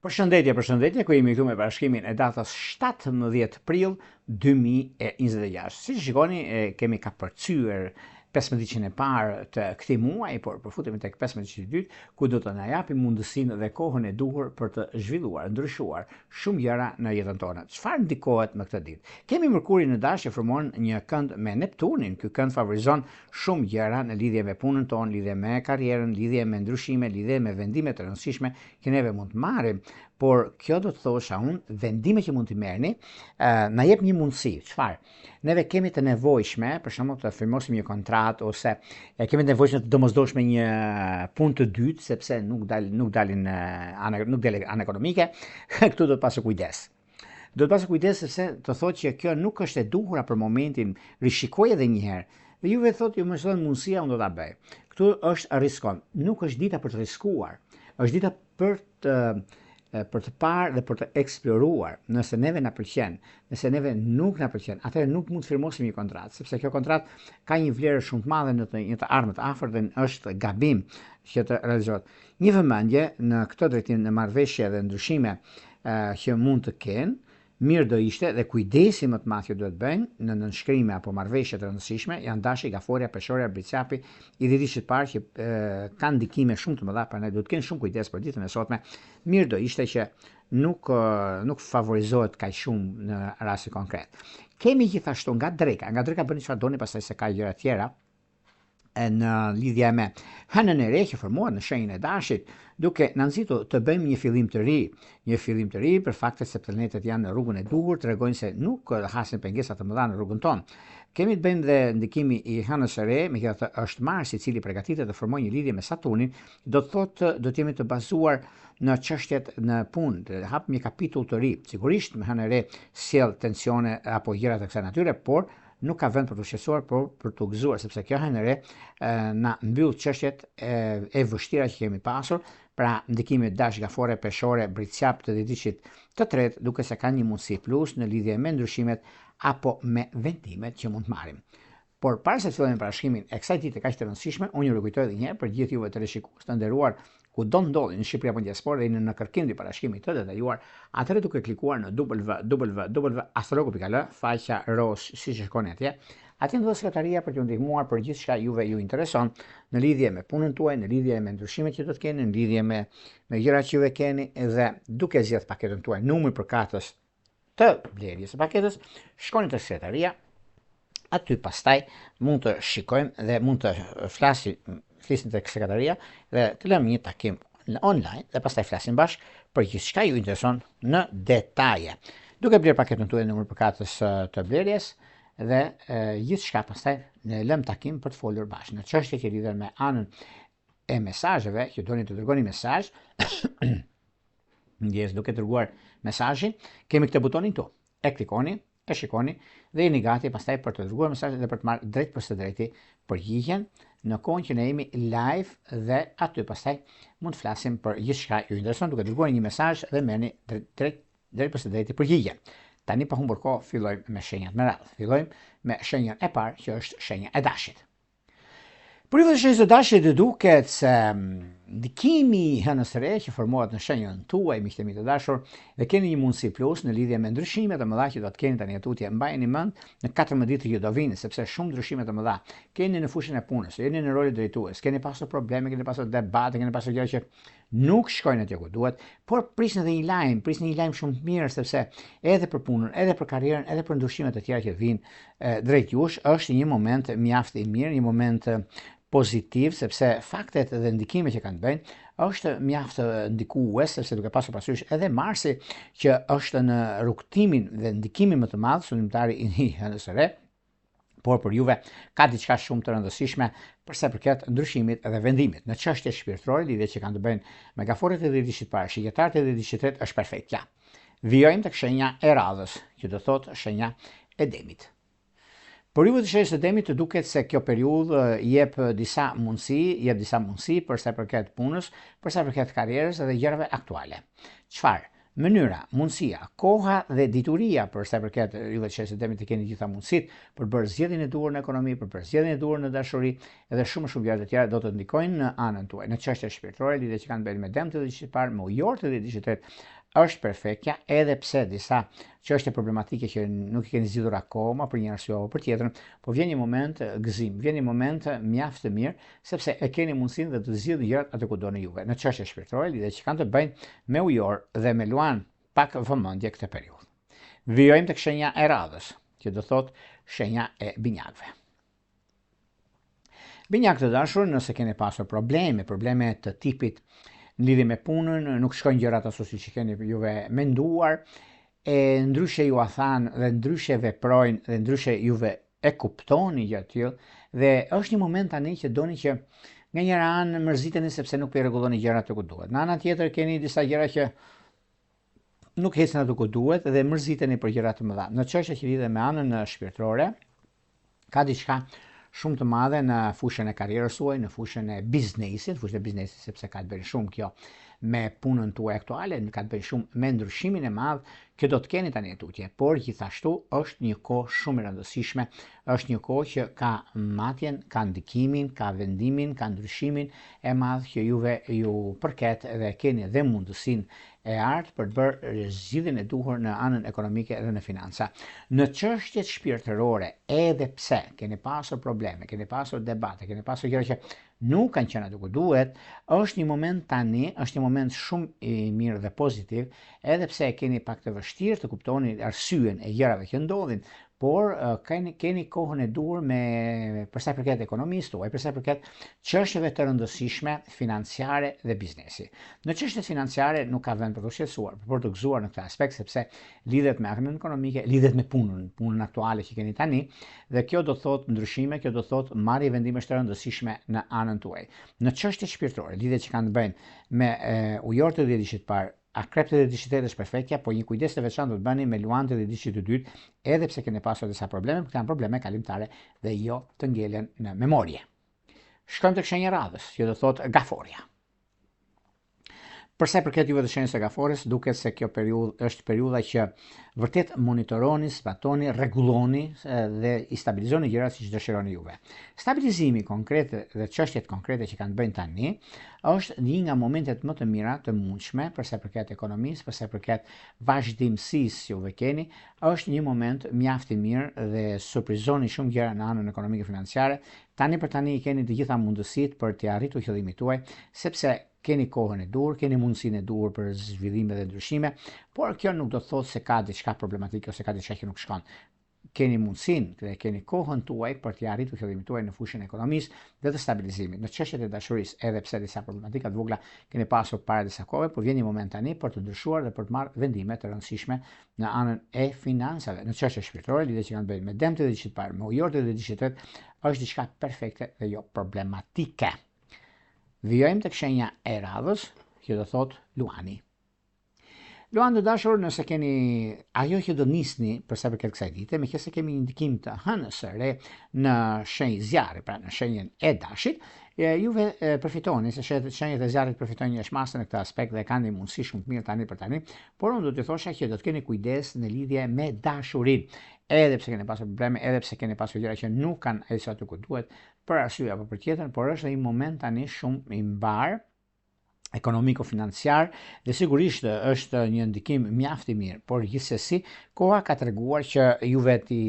Përshëndetje, ku jemi këtu me bashkimin e datës 17 prill 2026. Si që shikoni, kemi ka përcyer 15 e parë të këtij muaji, por përfutemi tek 15 i dytë, ku do të na japi mundësinë dhe kohën e duhur për të zhvilluar, ndryshuar shumë gjëra në jetën tonë. Çfarë ndikohet me këtë ditë? Kemi Mërkurin në dash që formon një kënd me Neptunin. Ky kënd favorizon shumë gjëra në lidhje me punën tonë, lidhje me karrierën, lidhje me ndryshime, lidhje me vendime të rëndësishme që neve mund të marrim. Por kjo do të thosha unë, vendime që mund t'i merrni, na jep një mundësi. Çfarë? Neve kemi të nevojshme, për shembull, të firmosim një kontratë ose kemi të nevojshme të domosdoshme një punë të dytë, sepse nuk dalin anë ekonomike. Këtu do të pasë kujdes. Do të pasë kujdes sepse të thotë që kjo nuk është e duhura për momentin, rishikoj edhe një herë. Dhe juve thotë, ju më thon mundësia, unë do ta bëj. Këtu është riskon. Nuk është dita për të riskuar. Është dita për të parë dhe për të eksploruar. Nëse neve na pëlqen, nëse neve nuk na pëlqen, atëherë nuk mund të firmosim një kontratë, sepse kjo kontratë ka një vlerë shumë të madhe në një të ardhmen të afërt dhe është gabim që të realizohet. Një vëmendje në këtë drejtim, në marrëveshje dhe ndryshime që mund të kenë, mirë do ishte dhe kujdesi më të madh që duhet bëjnë në nënshkrime apo marrëveshje të rëndësishme janë dashi, gaforja, peshorja, bricjapi, i dhëdhishit parë që kanë ndikime shumë të mëdha, prandaj duhet të kenë shumë kujdes për ditën e sotme. Mirë do ishte që nuk favorizohet kaq shumë në raste konkret. Kemi gjithashtu nga dreka bëni çfarë doni, pastaj se ka gjëra tjera në lidhje me hënën e re që formohet në shenjën e dashit, duke na nxitur të bëjmë një fillim të ri për faktin se planetet janë në rrugën e duhur, tregojnë se nuk hasin pengesa të mëdha në rrugën tonë. Kemi të bëjmë dhe ndikimi i hënës së re, megjithatë është Mars i cili përgatitet të formojë një lidhje me Saturnin, do të thotë do të jemi të bazuar në çështjet në punë, të hap një kapitull të ri. Sigurisht me hënë e re sjell tensione apo gjëra të kësaj natyre, por nuk ka vend për të shqetësuar, por për të gëzuar, sepse kjo hënë e re na mbyll çështjet e vështira që kemi pasur, pra ndikimi dash, gafore, peshore, bricjap të dhëdhishit të tretë, duke se ka një mundësi plus në lidhje me ndryshimet apo me vendimet që mund të marrim. Por para se të fillojmë parashikimin e kësaj dite kaq të rëndësishme, unë ju rikujtoj edhe një herë për gjithë juve të rishikues të nderuar, ku do ndodhi në Shqipëri apo në diasporë dhe në kërkim të parashikimit të detajuar, atëherë duke klikuar në www.astrologo.al, faqja Rosh, siç e shikoni atje, atje ndodhet sekretaria për t'ju ndihmuar për gjithçka juve ju intereson në lidhje me punën tuaj, në lidhje me ndryshimet që do të keni, në lidhje me gjërat që juve keni, dhe duke zgjedh paketën tuaj, numri përkatës të blerjes së paketës, shkoni te sekretaria. Aty pastaj mund të shikojmë dhe mund të flisim tek sekretaria dhe të lëmë një takim online dhe pastaj flasim bashkë për gjithçka ju intereson në detaje. Duke bler paketën tuaj, numër përkatës të blerjes dhe gjithçka pastaj ne lëm takim për të folur bashkë në çështje që lidhen me anën e mesazheve që doni të dërgoni mesazh. Ndjes duke dërguar mesazhin, kemi këtë butonin këtu. E klikoni, e shikoni dhe jeni gati pastaj për të dërguar mesazhin dhe për të marrë drejt për së drejti përgjigjen në kohën që ne jemi live dhe aty pastaj mund të flasim për gjithçka ju intereson duke dërguar një mesazh dhe merrni drejt për së drejti përgjigjen. Tani pa humbur kohë, fillojmë me shenjat me radhë. Fillojmë me shenjën e parë që është shenja e dashit. Për ju shenjës së dashit duket se ndikimi i hënës së re që formohet në shenjën tuaj, miqtë mi të dashur, dhe keni një mundësi plus në lidhje me ndryshimet të mëdha që do të keni tani tutje. Mbajeni mend në 14 ditë që do vinë, sepse shumë ndryshime të mëdha keni në fushën e punës, jeni në rolin drejtues, keni pasur probleme, keni pasur debate, keni pasur gjëra që nuk shkojnë atje ku duhet, por prisni edhe një lajm shumë të mirë, sepse edhe për punën, edhe për karrierën, edhe për ndryshimet e tjera që vinë drejt jush, është një moment mjaft i mirë, një moment pozitiv, sepse faktet dhe ndikimet që kanë bëjnë është mjaft ndikues, sepse duke pasur parasysh edhe Marsi që është në rrugtimin dhe ndikimin më të madh sulmtari i hënës së re, por për juve ka diçka shumë të rëndësishme për sa i përket ndryshimit dhe vendimit. Në çështje shpirtërore, lidhje që kanë të bëjnë me gaforët e dhëdhishit parë, shigjetarët e dhëdhishit tretë është perfektja. Vijojmë tek shenja e radhës, që do thotë shenja e demit. Por ju të shenjës së demit të duket se kjo periudhë jep disa mundësi për sa i përket punës, për sa i përket karrierës dhe gjërave aktuale. Çfarë? mënyra, mundësia, koha dhe dituria për sa i përket juve që të keni gjitha mundësitë për bërë zgjedhjen e duhur në ekonomi, për bërë zgjedhjen e duhur në dashuri edhe shumë gjëra të tjera do të ndikojnë në anën tuaj. Në çështjet shpirtërore, lidhje që kanë bërë me dëmt të diçit parë, me ujor të diçit tretë, është perfektja, edhe pse disa çështje problematike që nuk i keni zgjidhur akoma për një arsye apo për tjetrën, po vjen një moment gëzim, vjen një moment mjaft të mirë, sepse e keni mundësinë dhe të zgjidhni gjërat atë ku doni juve. Në çështje shpirtërore, lidhje që kanë të bëjnë me ujor dhe me luan pak vëmendje këtë periudhë. Vijojmë tek shenja e radhës, që do thotë shenja e binjakëve. Binjakë të dashur, nëse keni pasur probleme të tipit në lidhje me punën, nuk shkojnë gjërat ashtu siç i keni juve menduar, e ndryshe ju a thanë dhe ndryshe veprojnë dhe ndryshe juve e kuptoni gjë të tillë dhe është një moment tani që doni që nga njëra anë mërziteni sepse nuk po i rregulloni gjërat të ku duhet. Në anën tjetër keni disa gjëra që nuk ecën atë ku duhet dhe mërziteni për gjëra të mëdha. Në çështje që lidhen me anën shpirtërore, ka diçka shumë të madhe në fushën e karrierës suaj, në fushën e biznesit, sepse ka të bëjë shumë kjo me punën tuaj aktuale, ka të bëjë shumë me ndryshimin e madh që do të keni tani tutje, por gjithashtu është një kohë shumë e rëndësishme, është një kohë që ka matjen, ka ndikimin, ka vendimin, ka ndryshimin e madh që juve ju përket dhe keni dhe mundësinë e artë për të bërë zgjidhjen e duhur në anën ekonomike dhe në financa. Në çështjet shpirtërore, edhe pse keni pasur probleme, keni pasur debate, keni pasur gjëra që nuk kanë qenë aty ku duhet, është një moment tani, është një moment shumë i mirë dhe pozitiv, edhe pse keni pak të vështirë të kuptoni arsyeën e gjërave që ndodhin, por keni kohën e duhur për sa i përket ekonomisë tuaj, për sa i përket çështjeve të rëndësishme financiare dhe biznesi. Në çështjet financiare nuk ka vend për të shqetësuar, por të gëzuar në këtë aspekt sepse lidhet me anën ekonomike, lidhet me punën aktuale që keni tani, dhe kjo do thotë ndryshime, kjo do thotë marrje vendimesh të rëndësishme në anën tuaj. Në çështjet shpirtërore, lidhjet që kanë të bëjnë me ujorët e diçit parë, akrepët e diçit tretë është perfektja, po një kujdes të veçantë do të bëni me luantët e diçit të dytë, edhe pse keni pasur disa probleme, këto janë probleme kalimtare dhe jo të ngelen në memorie. Shkojmë tek shenja e radhës, që do thotë gaforja. Për sa i përket juve të shenjës së gafores, duket se kjo periudhë është periudha që vërtet monitoroni, zbatoni, rregulloni dhe i stabilizoni gjërat siç dëshironi juve. Stabilizimi konkret dhe çështjet konkrete që kanë bëjnë tani është një nga momentet më të mira të mundshme për sa i përket ekonomisë, për sa i përket vazhdimësisë juve keni, është një moment mjaft i mirë dhe surprizoni shumë gjëra në anën ekonomike financiare. Tani për tani keni të gjitha mundësitë për të arritur qëllimin tuaj, sepse keni kohën e duhur, keni mundësinë e duhur për zhvillime dhe ndryshime, por kjo nuk do të thotë se ka diçka problematike ose ka diçka që nuk shkon. Keni mundësinë dhe keni kohën tuaj për të arritur qëllimin tuaj në fushën e ekonomisë dhe të stabilizimit. Në çështjet e dashurisë, edhe pse disa problematika të vogla keni pasur para disa kohë, por vjen një moment tani për të ndryshuar dhe për të marrë vendime të rëndësishme në anën e financave. Në çështjet shpirtërore, lidhje që kanë bëjnë me dëmtë dhe diçit parë, me ujorët dhe diçit tretë, është diçka perfekte dhe jo problematike. Vijojmë tek shenja e radhës, që do thotë luani. Luan të dashur, nëse keni ajo që do nisni për sa i përket kësaj dite, meqenëse kemi një ndikim të hënës së re në shenjë zjarri, pra në shenjën e dashit, juve përfitoni, se shenjat e zjarrit përfitojnë një shmasë në këtë aspekt dhe kanë një mundësi shumë të mirë tani për tani, por unë do t'ju thosha që do të keni kujdes në lidhje me dashurinë. Edhe pse keni pasur probleme, edhe pse keni pasur gjëra që nuk kanë ecur aty ku duhet, për arsye apo për tjetrën, por është një moment tani shumë i mbar ekonomiko-financiar dhe sigurisht është një ndikim mjaft i mirë, por gjithsesi koha ka treguar që juve të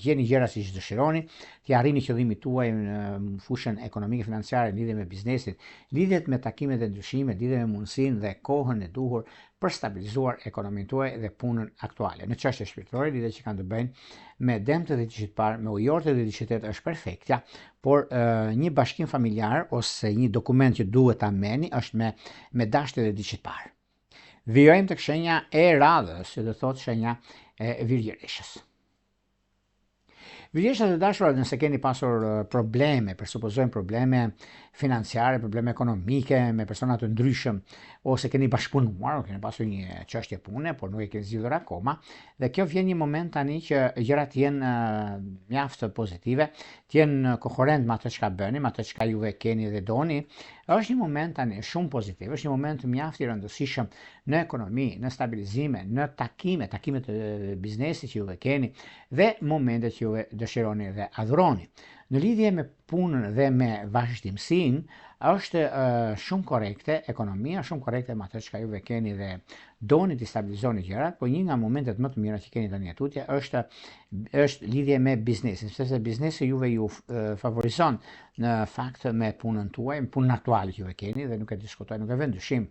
jeni gjëra siç dëshironi, të arrini qëllimin tuaj në fushën ekonomike financiare, lidhje me biznesin, lidhet me takimet e ndryshime, lidhje me mundësinë dhe kohën e duhur për stabilizuar ekonominë tuaj dhe punën aktuale. Në çështje shpirtërore, lidhje që kanë të bëjnë me dëmtë dhe diçit parë, me ujorët dhe diçit tretë është perfektja, por një bashkim familjar ose një dokument që duhet ta merrni është me dashje dhe diçit parë. Vijojmë tek shenja e radhës, që do thotë shenja e virgjëreshës. Virgjëreshat e dashura, nëse keni pasur probleme, presupozojmë probleme financiare, probleme ekonomike me persona të ndryshëm, ose keni bashkëpunuar, keni pasur një çështje pune, por nuk e keni zgjidhur akoma, dhe kjo vjen një moment tani që gjërat jenë mjaft pozitive, të jenë koherent me atë çka bëni, me atë çka juve keni dhe doni, Është një moment tani shumë pozitiv, është një moment mjaft i rëndësishëm në ekonomi, në stabilizime, në takimet e biznesit që juve keni dhe momentet që juve dëshironi dhe adhuroni. Në lidhje me punën dhe me vazhdimsinë, është shumë korekte ekonomia, shumë korekte me atë çka juve keni dhe doni të stabilizoni gjërat, por një nga momentet më të mira që keni tani atutje është lidhje me biznesin, sepse biznesi juve ju favorizon në fakt me punën tuaj, me punën aktuale që juve keni dhe nuk e diskutoj, nuk e vend dyshim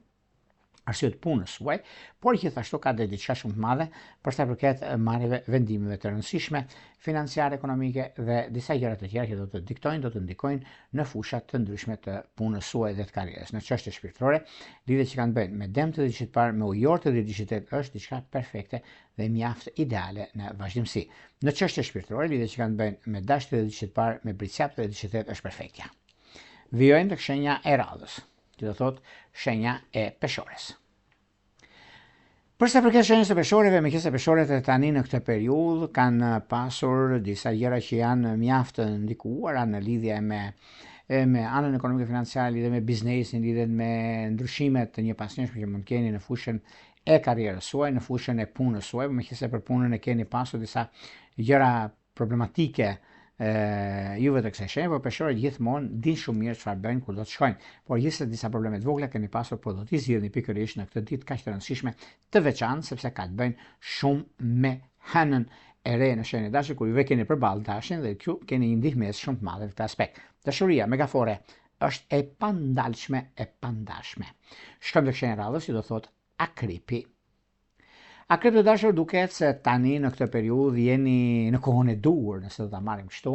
arsyet punës suaj, por gjithashtu ka dhe diçka shumë të madhe për sa i përket marrjeve vendimeve të rëndësishme financiare, ekonomike dhe disa gjëra të tjera që do të diktojnë, do të ndikojnë në fusha të ndryshme të punës suaj dhe të karrierës. Në çështje shpirtërore, lidhje që kanë bënë me dëm të diçit parë, me ujor të diçit është diçka perfekte dhe mjaft ideale në vazhdimsi. Në çështje shpirtërore, lidhje që kanë bënë me dashje të diçit parë, me bricjap të diçit është perfektja. Vijojmë tek shenja e radhës, që do thotë shenja e peshores. Për sa përket shenjës së peshoreve, meqenëse peshoret tani në këtë periudhë kanë pasur disa gjëra që janë mjaft ndikuara në lidhje me anën ekonomike financiare, lidhje me biznesin, lidhje me ndryshimet të njëpasnjëshme që mund keni në fushën e karrierës suaj, në fushën e punës suaj, meqenëse për punën e keni pasur disa gjëra problematike juve të kësaj shenje, por peshorët gjithmonë din shumë mirë çfarë bëjnë kur do të shkojnë. Por gjithsesi disa probleme të vogla keni pasur, por do t'i zgjidhni pikërisht në këtë ditë kaq të rëndësishme të veçantë, sepse ka të bëjnë shumë me hënën e re në shenjën e dashit, kur juve keni përballë dashin dhe ju keni një ndihmës shumë të madhe në këtë aspekt. Dashuria megafore është e pandalshme, e pandashme. Shkojmë tek shenja e radhës, që do thotë akripi. Akrep të dashur, duket se tani në këtë periudhë jeni në kohën e duhur, nëse do ta marrim kështu,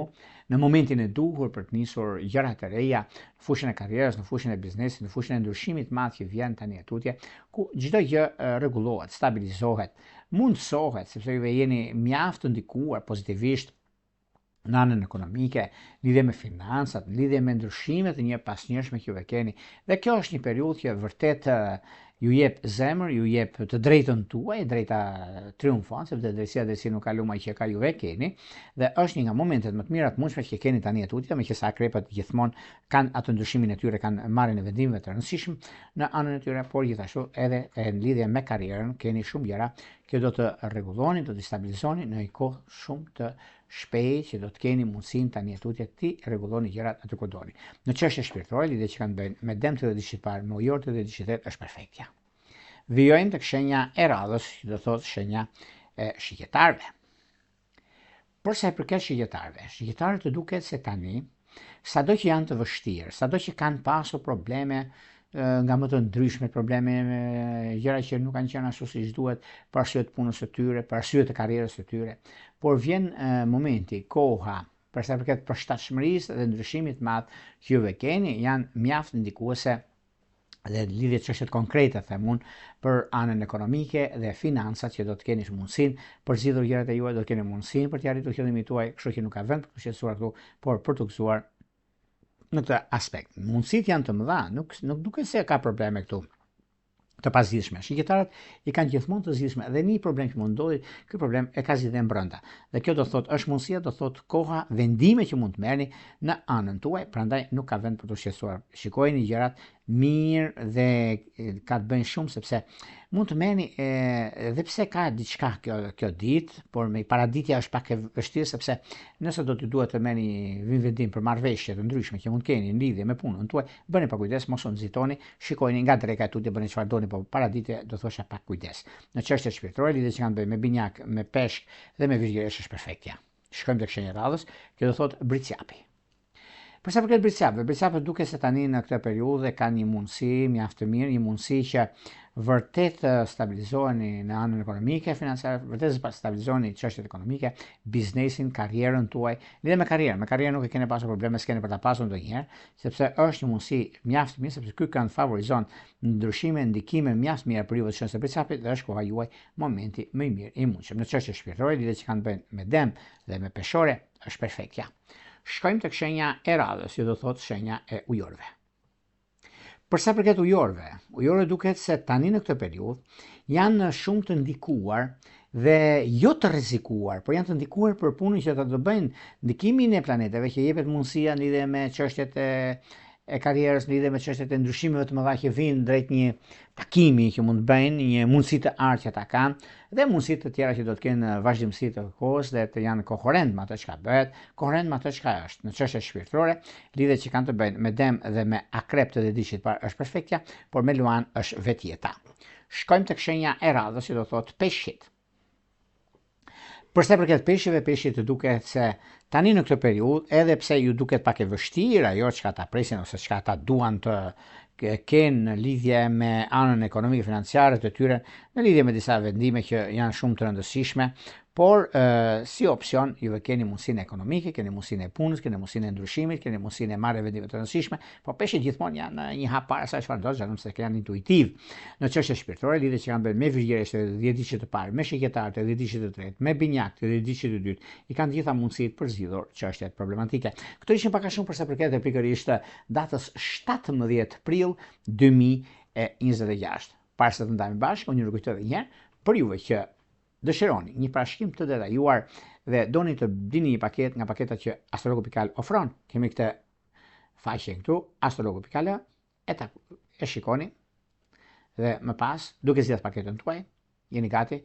në momentin e duhur për të nisur gjëra të reja në fushën e karrierës, në fushën e biznesit, në fushën e ndryshimit të madh që vjen tani atutje, ku çdo gjë rregullohet, stabilizohet, mundsohet, sepse juve jeni mjaft të ndikuar pozitivisht në anën ekonomike, lidhje me financat, lidhje me ndryshimet e njëpasnjëshme që juve keni. Dhe kjo është një periudhë që vërtet ju jep zemër, ju jep të drejtën tuaj, drejta triumfon, sepse drejtësia nuk ka lumaj që ka juve keni, dhe është një nga momentet më të mira të mundshme që keni tani atutje, meqenëse akrepët gjithmonë kanë atë ndryshimin e tyre, kanë marrjen e vendimeve të rëndësishëm në anën e tyre, por gjithashtu edhe në lidhje me karrierën keni shumë gjëra që do të rregulloni, do të stabilizoni në një kohë shumë të shpejt që do të keni mundësinë tani atutje ti rregulloni gjërat aty ku doni. Në çështje shpirtërore, lidhje që kanë bëjnë me dëm të diçit parë, me ujor të diçit është perfektja. Vijojmë tek shenja e radhës, që do thotë shenja e shigjetarëve. Për sa i përket shigjetarëve, shigjetarët të duket se tani, sado që janë të vështirë, sado që kanë pasur probleme nga më të ndryshme, probleme me gjëra që nuk kanë qenë ashtu siç duhet, për arsye të punës së tyre, për arsye të karrierës së tyre, por vjen momenti, koha, për sa i përket përshtatshmërisë dhe ndryshimit të madh që juve keni, janë mjaft ndikuese dhe lidhje çështjet konkrete, them unë, për anën ekonomike dhe financat që do të keni mundësinë për zgjidhur gjërat e juaja, do të keni mundësinë për të arritur qëllimin tuaj, kështu që nuk ka vend për të shqetësuar këtu, por për të gëzuar në këtë aspekt. Mundësitë janë të mëdha, nuk duket se ka probleme këtu të pazgjidhshme. Shigjetarët i kanë gjithmonë të zgjidhshme dhe një problem që mund ndodhi, ky problem e ka zgjidhjen brenda. Dhe kjo do thotë është mundësia, do thotë koha, vendime që mund të merrni në anën tuaj, prandaj nuk ka vend për të shqetësuar. Shikojeni gjërat mirë dhe ka të bëjnë shumë sepse mund të merrni edhe pse ka diçka kjo ditë, por me paraditja është pak e vështirë sepse nëse do të duhet të merrni vendim për marrëveshje të ndryshme që mund keni në lidhje me punën tuaj, bëni pa kujdes, mos u nxitoni, shikojeni nga dreka e tutje, bëni çfarë doni, po paraditje do thosha pak kujdes. Në çështjet shpirtërore, lidhje që kanë bëjnë me binjak, me peshk dhe me virgjëresh është perfektja. Shkojmë tek shenja e radhës, që do thotë bricjapi. Për sa përket bricjapëve duket se tani në këtë periudhë kanë një mundësi mjaft të mirë, një mundësi që vërtet stabilizoheni në anën ekonomike, financiare, vërtet stabilizoheni çështjet ekonomike, biznesin, karrierën tuaj, lidhje me karrierën nuk e keni pasur probleme, s'keni për ta pasur ndonjëherë, sepse është një mundësi mjaft mirë, sepse ky kanë favorizon ndryshime, ndikime mjaft mira për ju të çështjes së bricjapit dhe është koha juaj, momenti më i mirë i mundshëm. Në çështje shpirtërore, lidhje që kanë bënë me dëm dhe me peshore, është perfektja. Shkojmë tek shenja e radhës, që do thotë shenja e ujorëve. Për sa përket ujorëve duket se tani në këtë periudhë janë shumë të ndikuar dhe jo të rrezikuar, por janë të ndikuar për punën që do bëjnë ndikimin e planeteve që jepet mundësia lidhje me çështjet e karrierës në lidhje me çështjet e ndryshimeve të mëdha që vijnë drejt një takimi që mund të bëjnë, një mundësi të artë që ata kanë, dhe mundësi të tjera që do të kenë vazhdimësi të kohës dhe të janë koherent me atë çka bëhet, koherent me atë çka është. Në çështjet shpirtërore, lidhjet që kanë të bëjnë me Dem dhe me Akrep të dedishit parë është perfektja, por me Luan është vetjeta. Shkojmë tek shenja e radhës, që do thotë peshqit. Përsa përket peshqive, peshqit duket se tani në këtë periudhë, edhe pse ju duket pak e vështirë ajo çka ta presin ose çka ta duan të kenë në lidhje me anën ekonomike financiare të tyre, në lidhje me disa vendime që janë shumë të rëndësishme, por si opsion ju keni mundësinë ekonomike, keni mundësinë e punës, keni mundësinë e ndryshimit, keni mundësinë e marrë vendime të rëndësishme, por peshqit gjithmonë janë një hap para sa çfarë do të thotë, se janë intuitiv. Në çështje shpirtërore, lidhje që kanë bërë me Virgjëresht të 10 ditësh të parë, me Shiketarët të 10 ditësh të tretë, me Binjak të 10 ditësh të dytë, i kanë gjitha mundësitë për zgjidhur çështjet problematike. Këto ishin pak a shumë përsa përket pikërisht datës 17 prill 2026. Para se të ndajmë bashkë, unë ju rikujtoj edhe një herë për juve që dëshironi një parashikim të detajuar dhe doni të dini një paketë nga paketat që Astrologu.al ofron. Kemi këtë faqe këtu, Astrologu.al, e shikoni dhe më pas, duke zgjedhur paketën tuaj, jeni gati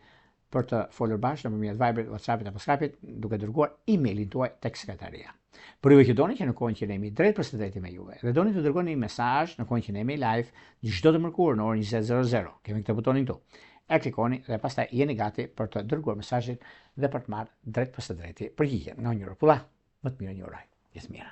për të folur bashkë nëpërmjet Viberit, WhatsAppit apo Skypeit, duke dërguar emailin tuaj tek sekretaria. Për juve që doni që në kohën që ne jemi drejt për së drejti me juve dhe doni të dërgoni një mesazh në kohën që ne jemi live, çdo të mërkurë në orën 20:00, kemi këtë butonin këtu. E klikoni dhe pastaj jeni gati për të dërguar mesazhin dhe për të marrë drejt për së drejti përgjigjen. Në një rrotulla, më të mirë një uroj. Gjithë mirë.